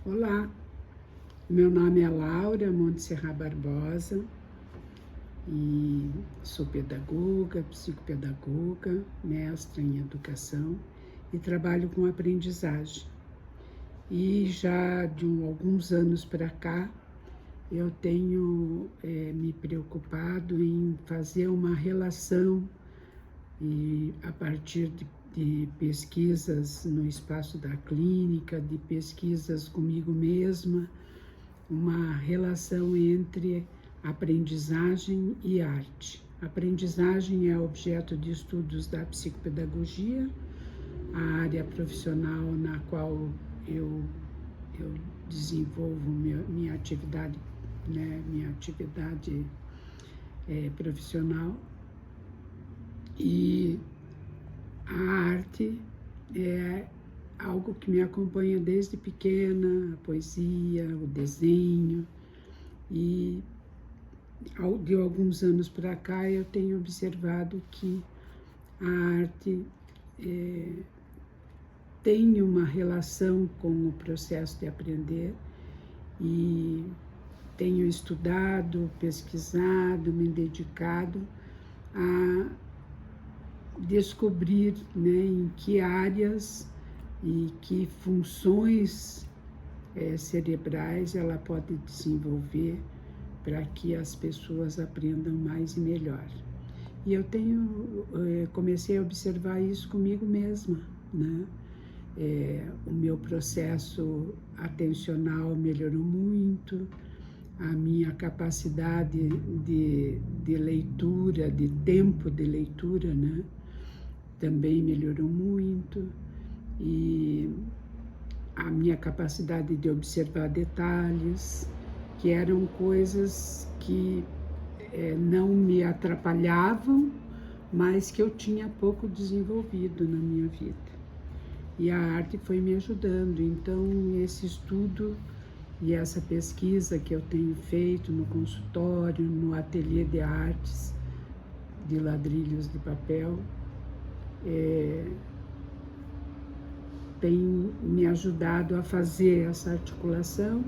Olá, meu nome é Laura Montserrat Barbosa e sou pedagoga, psicopedagoga, mestra em educação e trabalho com aprendizagem. E já de alguns anos para cá, eu tenho me preocupado em fazer uma relação e a partir de pesquisas no espaço da clínica, de pesquisas comigo mesma, uma relação entre aprendizagem e arte. Aprendizagem é objeto de estudos da psicopedagogia, a área profissional na qual eu desenvolvo minha atividade, minha atividade profissional. E a arte é algo que me acompanha desde pequena, a poesia, o desenho. E de alguns anos para cá eu tenho observado que a arte tem uma relação com o processo de aprender e tenho estudado, pesquisado, me dedicado a descobrir em que áreas e que funções cerebrais ela pode desenvolver para que as pessoas aprendam mais e melhor. E eu comecei a observar isso comigo mesma, né? O meu processo atencional melhorou muito, a minha capacidade de leitura, de tempo de leitura, né? Também melhorou muito, e a minha capacidade de observar detalhes, que eram coisas que não me atrapalhavam, mas que eu tinha pouco desenvolvido na minha vida. E a arte foi me ajudando. Então, esse estudo e essa pesquisa que eu tenho feito no consultório, no ateliê de artes de ladrilhos de papel, tem me ajudado a fazer essa articulação,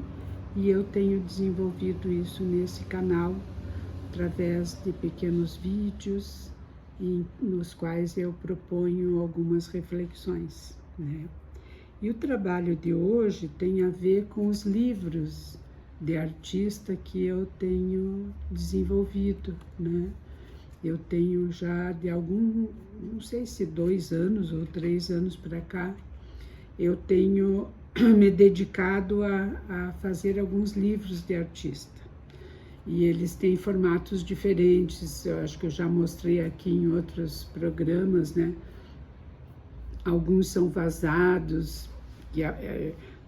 e eu tenho desenvolvido isso nesse canal através de pequenos vídeos nos quais eu proponho algumas reflexões, né? E o trabalho de hoje tem a ver com os livros de artista que eu tenho desenvolvido, né? Eu tenho já de não sei se 2 anos ou 3 anos para cá, eu tenho me dedicado a fazer alguns livros de artista. E eles têm formatos diferentes, eu acho que eu já mostrei aqui em outros programas, né? Alguns são vazados, que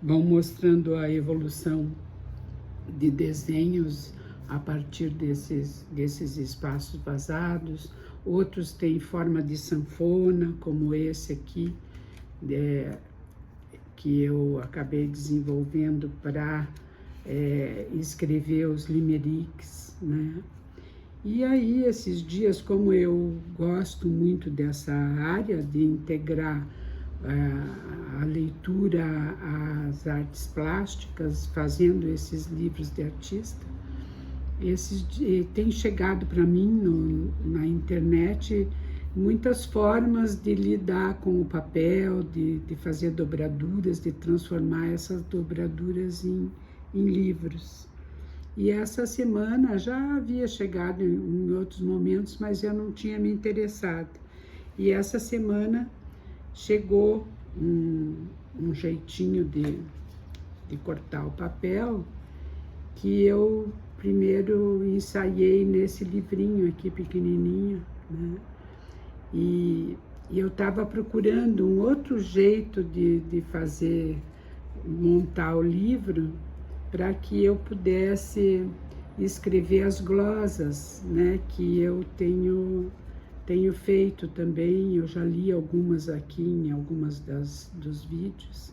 vão mostrando a evolução de desenhos a partir desses espaços vazados. Outros têm forma de sanfona, como esse aqui, que eu acabei desenvolvendo para escrever os limeriques, né? E aí, esses dias, como eu gosto muito dessa área de integrar a leitura às artes plásticas, fazendo esses livros de artista, tem chegado para mim na internet muitas formas de lidar com o papel, de fazer dobraduras, de transformar essas dobraduras em livros. E essa semana já havia chegado em outros momentos, mas eu não tinha me interessado. E essa semana chegou um jeitinho de cortar o papel, que eu primeiro ensaiei nesse livrinho aqui pequenininho, né? E eu estava procurando um outro jeito de montar o livro, para que eu pudesse escrever as glosas, né, que eu tenho feito também. Eu já li algumas aqui em algumas dos vídeos.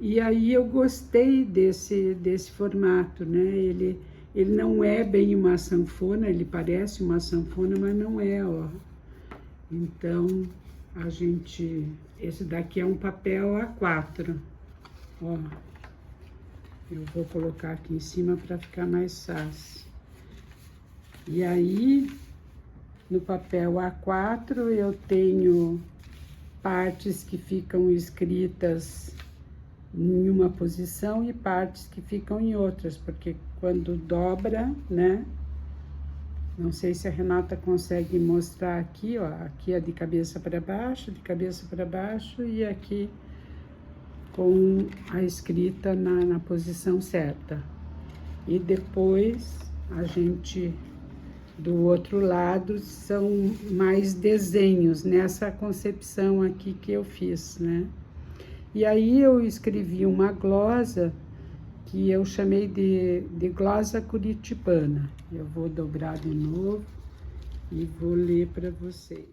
E aí eu gostei desse formato, né? Ele não é bem uma sanfona, ele parece uma sanfona, mas não é, ó. Então, esse daqui é um papel A4, ó. Eu vou colocar aqui em cima para ficar mais fácil. E aí, no papel A4, eu tenho partes que ficam escritas em uma posição e partes que ficam em outras, porque quando dobra, né? Não sei se a Renata consegue mostrar aqui, ó. Aqui é de cabeça para baixo, e aqui com a escrita na posição certa. E depois a gente, do outro lado, são mais desenhos nessa concepção aqui que eu fiz, né? E aí eu escrevi uma glosa que eu chamei de glosa curitibana. Eu vou dobrar de novo e vou ler para vocês.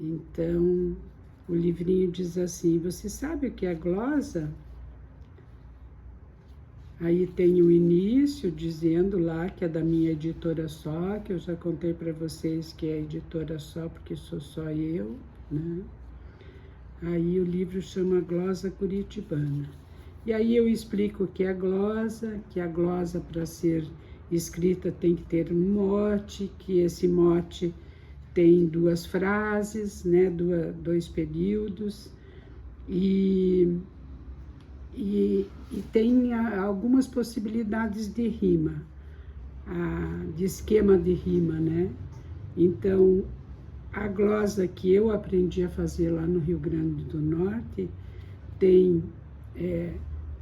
Então, o livrinho diz assim: você sabe o que é glosa? Aí tem o início dizendo lá que é da minha editora só, que eu já contei para vocês que é editora só porque sou só eu, né? Aí o livro chama Glosa Curitibana. E aí eu explico o que é que a glosa para ser escrita tem que ter um mote, que esse mote tem 2 frases, né, dois períodos, e tem algumas possibilidades de rima, de esquema de rima, né? Então, a glosa que eu aprendi a fazer lá no Rio Grande do Norte tem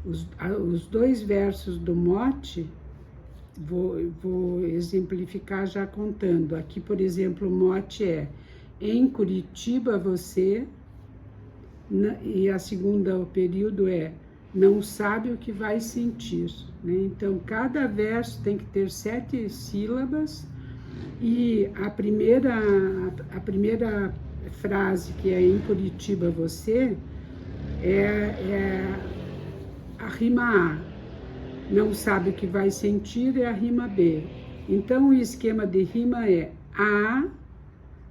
os 2 versos do mote. Vou exemplificar já contando. Aqui, por exemplo, o mote é: em Curitiba você, e a segunda, o período é: não sabe o que vai sentir, né? Então, cada verso tem que ter 7 sílabas, e a primeira frase, que é em Curitiba você, é a rima A. Não sabe o que vai sentir é a rima B. Então, o esquema de rima é A,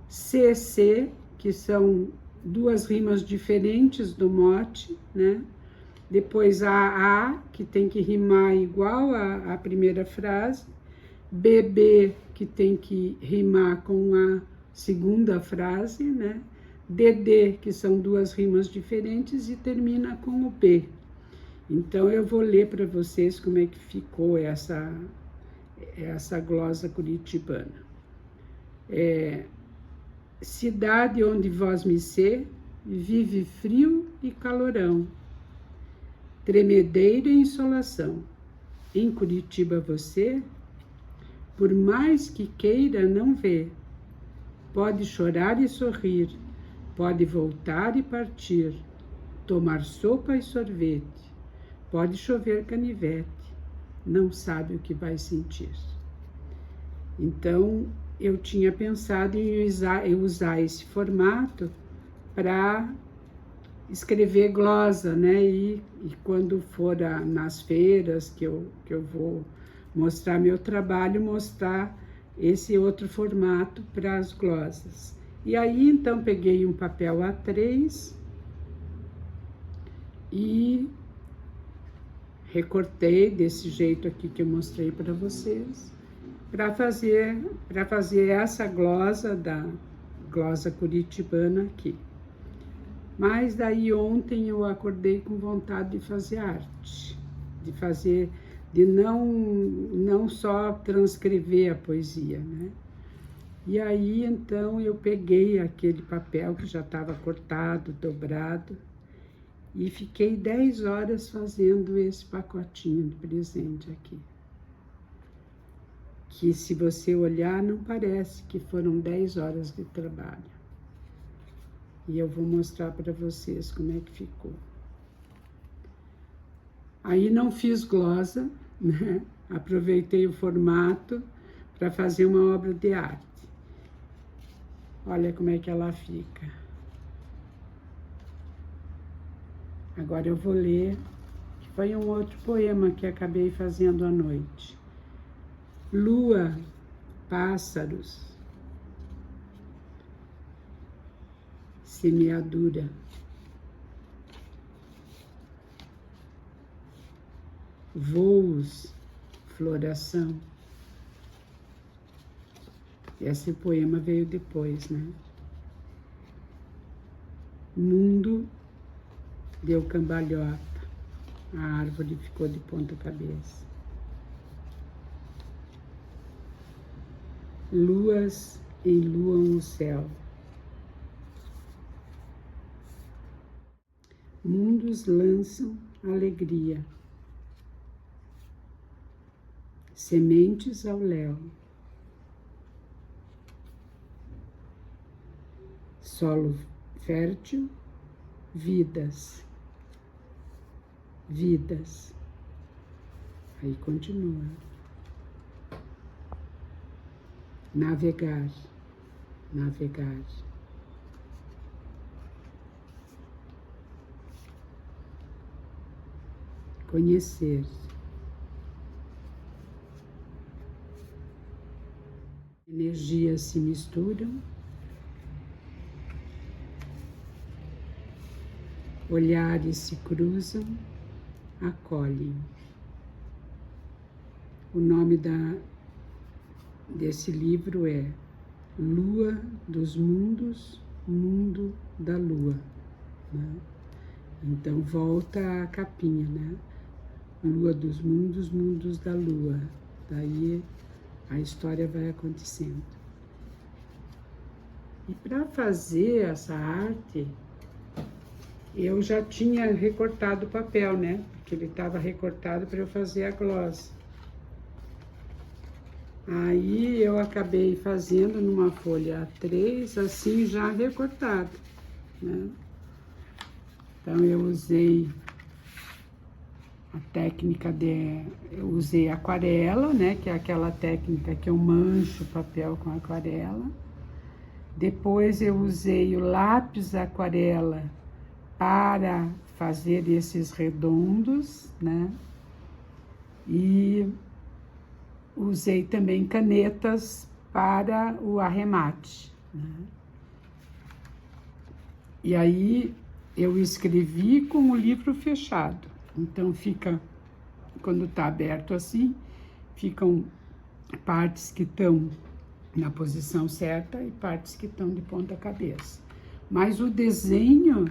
C, C, que são 2 rimas diferentes do mote, né? Depois A, que tem que rimar igual à primeira frase. BB, que tem que rimar com a segunda frase, né? DD, que são 2 rimas diferentes, e termina com o P. Então, eu vou ler para vocês como é que ficou essa glosa curitibana. Cidade onde vós me sê, vive frio e calorão, tremedeira e insolação. Em Curitiba você, por mais que queira, não vê. Pode chorar e sorrir, pode voltar e partir, tomar sopa e sorvete, pode chover canivete, não sabe o que vai sentir. Então, eu tinha pensado em usar esse formato para escrever glosa, né? E quando for nas feiras que eu vou mostrar meu trabalho, mostrar esse outro formato para as glosas. E aí, então, peguei um papel A3 e recortei desse jeito aqui que eu mostrei para vocês, para fazer essa glosa da glosa curitibana aqui. Mas daí ontem eu acordei com vontade de fazer arte, de não só transcrever a poesia, né? E aí então eu peguei aquele papel que já estava cortado, dobrado, e fiquei 10 horas fazendo esse pacotinho de presente aqui. Que se você olhar, não parece que foram 10 horas de trabalho. E eu vou mostrar para vocês como é que ficou. Aí não fiz glosa, né? Aproveitei o formato para fazer uma obra de arte. Olha como é que ela fica. Agora eu vou ler, que foi um outro poema que acabei fazendo à noite. Lua, pássaros, semeadura. voos, floração. Esse poema veio depois, né? Mundo deu cambalhota, a árvore ficou de ponta cabeça. Luas enluam o céu. Mundos lançam alegria. Sementes ao léu. Solo fértil, vidas. Vidas. Aí continua. Navegar, navegar. Conhecer. Energias se misturam. Olhares se cruzam, acolhem. O nome desse livro é Lua dos Mundos, Mundo da Lua, né? Então volta a capinha, né? Lua dos Mundos, Mundos da Lua. Daí a história vai acontecendo. E para fazer essa arte, eu já tinha recortado o papel, né? Porque ele estava recortado para eu fazer a glosa. Aí eu acabei fazendo numa folha A3, assim já recortado, né? Então eu usei a técnica eu usei aquarela, né? Que é aquela técnica que eu mancho o papel com aquarela. Depois eu usei o lápis aquarela para fazer esses redondos, né? E usei também canetas para o arremate, né? E aí eu escrevi com o livro fechado. Então fica, quando está aberto assim, ficam partes que estão na posição certa e partes que estão de ponta cabeça. Mas o desenho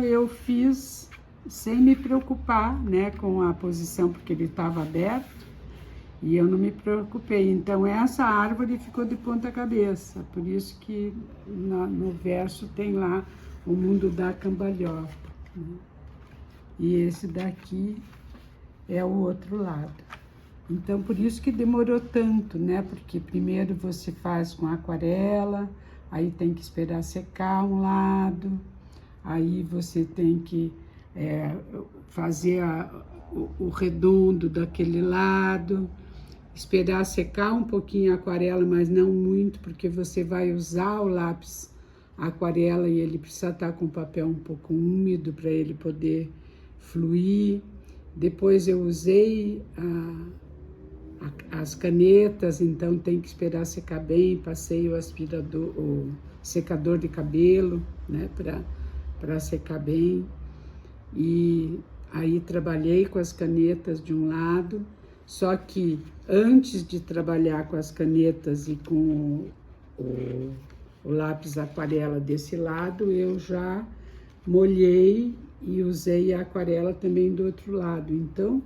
eu fiz sem me preocupar, né, com a posição, porque ele estava aberto. E eu não me preocupei. Então, essa árvore ficou de ponta cabeça. Por isso que no verso tem lá o mundo da cambalhota, né? E esse daqui é o outro lado. Então, por isso que demorou tanto, né? Porque primeiro você faz com aquarela, aí tem que esperar secar um lado, aí você tem que fazer o redondo daquele lado, esperar secar um pouquinho a aquarela, mas não muito, porque você vai usar o lápis aquarela e ele precisa estar com o papel um pouco úmido para ele poder fluir. Depois eu usei as canetas, então tem que esperar secar bem, passei o aspirador, o secador de cabelo, né, para secar bem. E aí trabalhei com as canetas de um lado, só que antes de trabalhar com as canetas e com o lápis aquarela desse lado, eu já molhei e usei a aquarela também do outro lado. Então,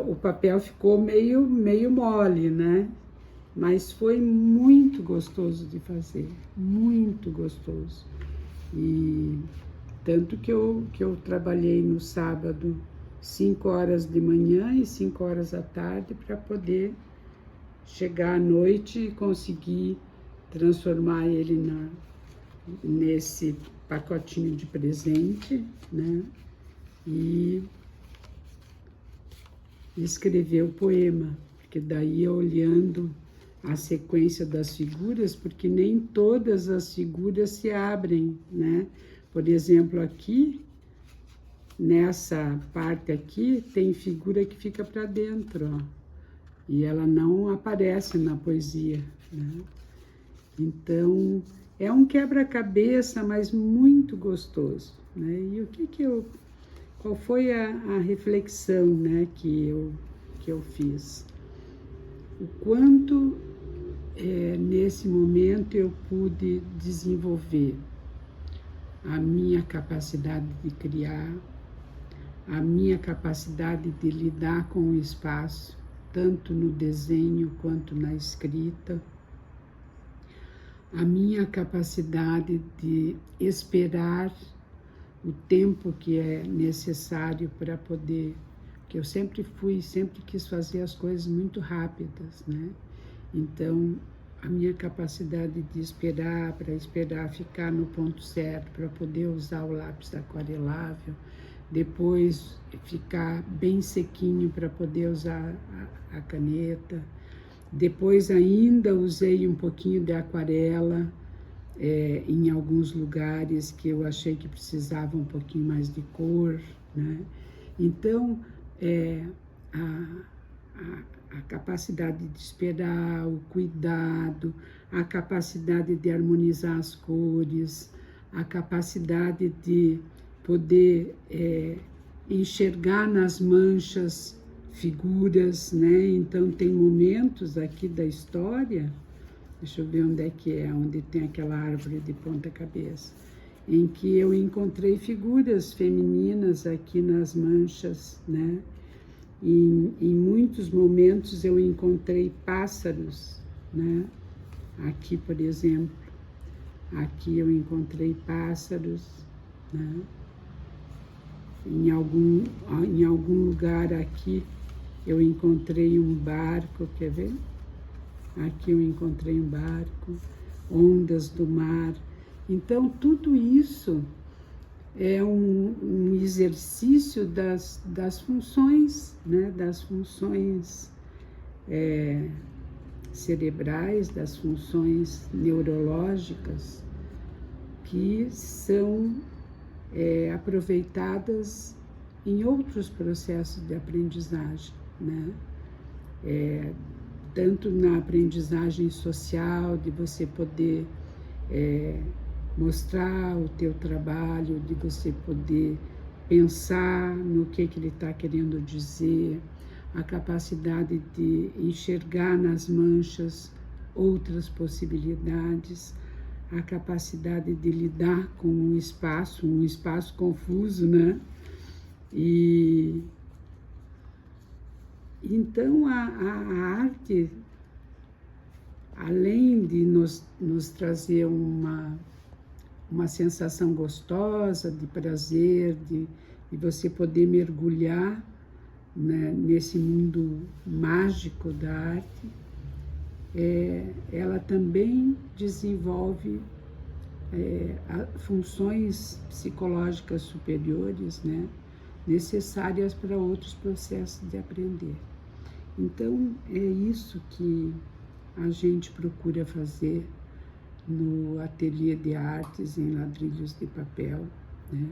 o papel ficou meio mole, né? Mas foi muito gostoso de fazer, muito gostoso. E tanto que eu trabalhei no sábado 5 horas de manhã e 5 horas à tarde para poder chegar à noite e conseguir transformar ele nesse pacotinho de presente, né? E escrever o poema, porque daí olhando a sequência das figuras, porque nem todas as figuras se abrem, né? Por exemplo, aqui, nessa parte aqui, tem figura que fica para dentro, ó, e ela não aparece na poesia, né? Então, é um quebra-cabeça, mas muito gostoso, né? E qual foi a reflexão, né, que eu fiz? O quanto nesse momento eu pude desenvolver a minha capacidade de criar, a minha capacidade de lidar com o espaço, tanto no desenho quanto na escrita, a minha capacidade de esperar o tempo que é necessário para poder, que eu sempre quis fazer as coisas muito rápidas, né? Então, a minha capacidade de esperar, para esperar ficar no ponto certo, para poder usar o lápis aquarelável, depois ficar bem sequinho para poder usar a caneta, depois ainda usei um pouquinho de aquarela em alguns lugares que eu achei que precisava um pouquinho mais de cor, né? Então, a capacidade de esperar, o cuidado, a capacidade de harmonizar as cores, a capacidade de poder enxergar nas manchas figuras, né? Então tem momentos aqui da história, deixa eu ver onde é que é, onde tem aquela árvore de ponta cabeça, em que eu encontrei figuras femininas aqui nas manchas, né? Em muitos momentos eu encontrei pássaros, né? Aqui, por exemplo, aqui eu encontrei pássaros, né? Em algum lugar aqui eu encontrei um barco, quer ver? Aqui eu encontrei um barco, ondas do mar. Então, tudo isso é um exercício das funções, né? Das funções cerebrais, das funções neurológicas, que são aproveitadas em outros processos de aprendizagem, né? Tanto na aprendizagem social, de você poder mostrar o teu trabalho, de você poder pensar no que ele está querendo dizer, a capacidade de enxergar nas manchas outras possibilidades, a capacidade de lidar com um espaço confuso, né? E então a arte, além de nos trazer uma sensação gostosa, de prazer, de você poder mergulhar, né, nesse mundo mágico da arte, ela também desenvolve funções psicológicas superiores, né, necessárias para outros processos de aprender. Então, é isso que a gente procura fazer no ateliê de artes em ladrilhos de papel, né?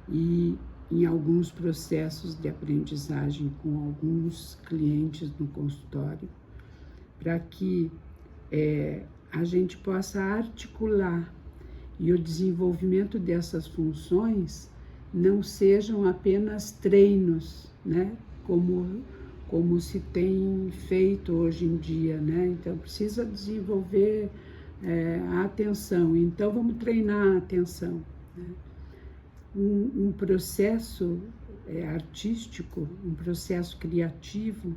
E em alguns processos de aprendizagem com alguns clientes no consultório, para que a gente possa articular e o desenvolvimento dessas funções não sejam apenas treinos, né? Como se tem feito hoje em dia, né? Então, precisa desenvolver a atenção, então vamos treinar a atenção, né? Um processo artístico, um processo criativo,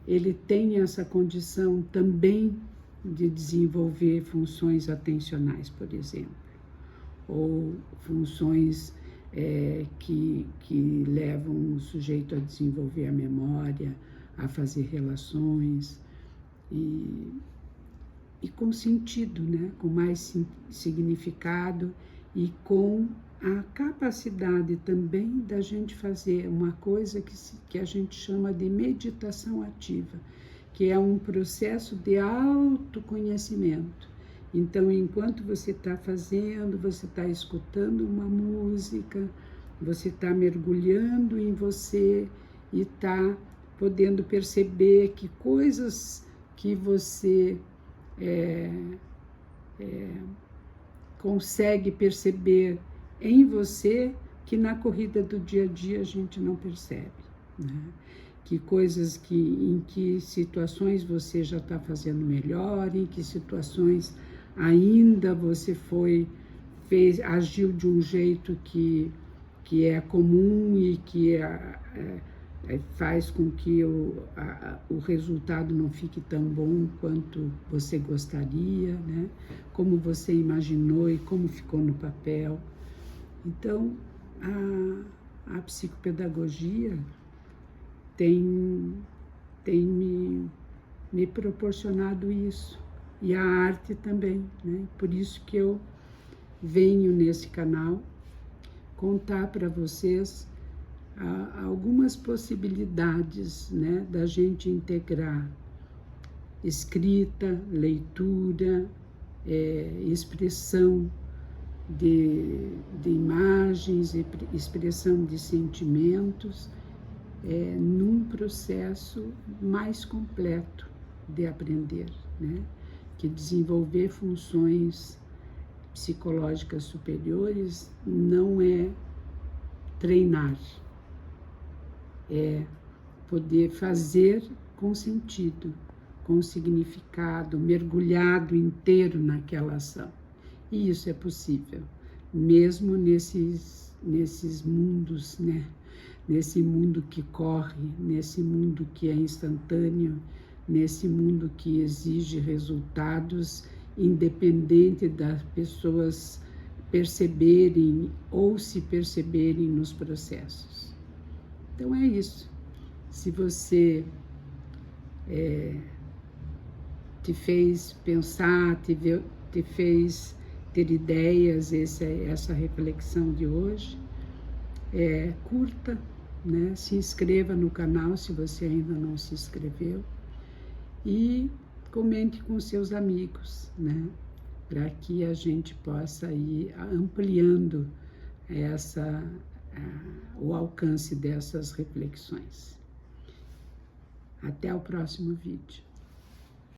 ele tem essa condição também de desenvolver funções atencionais, por exemplo, ou funções que levam o sujeito a desenvolver a memória, a fazer relações e com sentido, né? Com mais significado e com a capacidade também da gente fazer uma coisa que a gente chama de meditação ativa, que é um processo de autoconhecimento. Então, enquanto você está fazendo, você está escutando uma música, você está mergulhando em você e está podendo perceber que coisas que você consegue perceber em você que na corrida do dia a dia a gente não percebe, né? Que coisas em que situações você já está fazendo melhor, em que situações ainda você agiu de um jeito que é comum e que faz com que o resultado não fique tão bom quanto você gostaria, né? Como você imaginou e como ficou no papel. Então, a psicopedagogia tem me proporcionado isso, e a arte também, né? Por isso que eu venho nesse canal contar para vocês algumas possibilidades, né, da gente integrar escrita, leitura, expressão de imagens, expressão de sentimentos, num processo mais completo de aprender, né? Que desenvolver funções psicológicas superiores não é treinar, é poder fazer com sentido, com significado, mergulhado inteiro naquela ação. E isso é possível, mesmo nesses mundos, né? Nesse mundo que corre, nesse mundo que é instantâneo, nesse mundo que exige resultados, independente das pessoas perceberem ou se perceberem nos processos. Então é isso. Se você te fez pensar, te fez ter ideias, essa reflexão de hoje, curta, né? Se inscreva no canal se você ainda não se inscreveu e comente com seus amigos, né? Para que a gente possa ir ampliando o alcance dessas reflexões. Até o próximo vídeo.